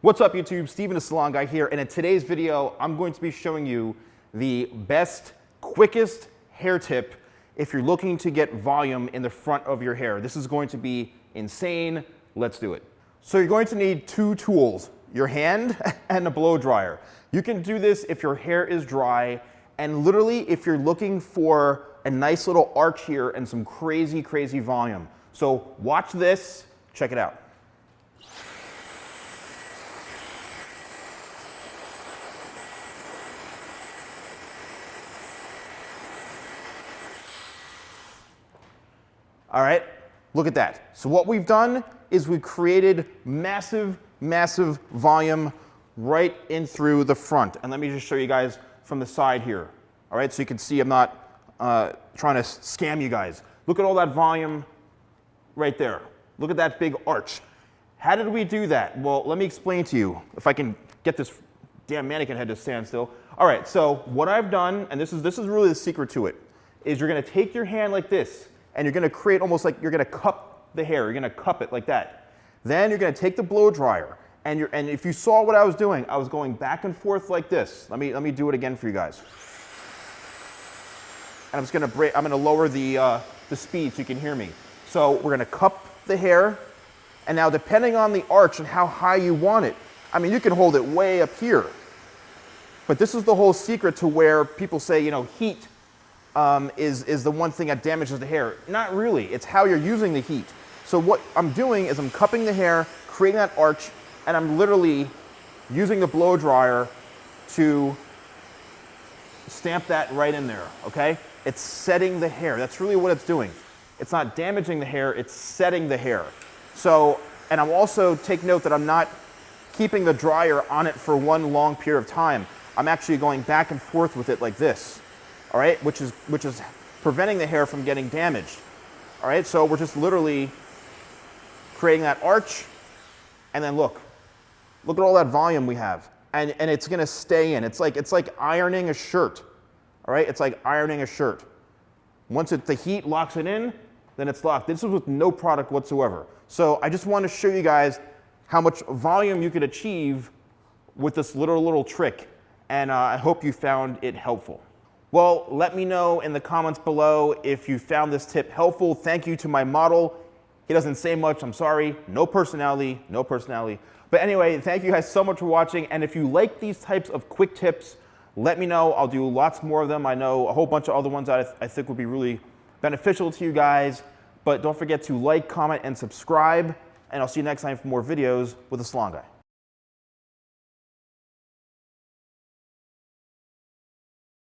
What's up YouTube, Steven the Salon Guy here, and in today's video, I'm going to be showing you the best, quickest hair tip if you're looking to get volume in the front of your hair. This is going to be insane. Let's do it. So you're going to need two tools, your hand and a blow dryer. You can do this if your hair is dry, and literally if you're looking for a nice little arch here and some crazy volume. So watch this, check it out. All right, look at that. So what we've done is we've created massive volume right in through the front. And let me just show you guys from the side here. All right, so you can see I'm not trying to scam you guys. Look at all that volume right there. Look at that big arch. How did we do that? Well, let me explain to you, if I can get this damn mannequin head to stand still. All right, so what I've done, and this is really the secret to it, is you're gonna take your hand like this, and you're gonna create almost like you're gonna cup the hair. You're gonna cup it like that. Then you're gonna take the blow dryer, and if you saw what I was doing, I was going back and forth like this. Let me do it again for you guys. And I'm gonna lower the speed so you can hear me. So we're gonna cup the hair, and now depending on the arch and how high you want it, I mean, you can hold it way up here. But this is the whole secret to where people say, you know, heat is the one thing that damages the hair. Not really, it's how you're using the heat. So what I'm doing is I'm cupping the hair, creating that arch, and I'm literally using the blow dryer to stamp that right in there, okay? It's setting the hair, that's really what it's doing. It's not damaging the hair, it's setting the hair. So, and I'm also, take note that I'm not keeping the dryer on it for one long period of time. I'm actually going back and forth with it like this. All right, which is preventing the hair from getting damaged. All right, so we're just literally creating that arch, and then look at all that volume we have, and it's gonna stay in. It's like ironing a shirt. All right, it's like ironing a shirt. Once the heat locks it in, then it's locked. This is with no product whatsoever. So I just want to show you guys how much volume you could achieve with this little trick, and I hope you found it helpful. Well, let me know in the comments below if you found this tip helpful. Thank you to my model. He doesn't say much, I'm sorry. No personality. But anyway, thank you guys so much for watching. And if you like these types of quick tips, let me know. I'll do lots more of them. I know a whole bunch of other ones that I think would be really beneficial to you guys. But don't forget to like, comment, and subscribe. And I'll see you next time for more videos with the Salon Guy.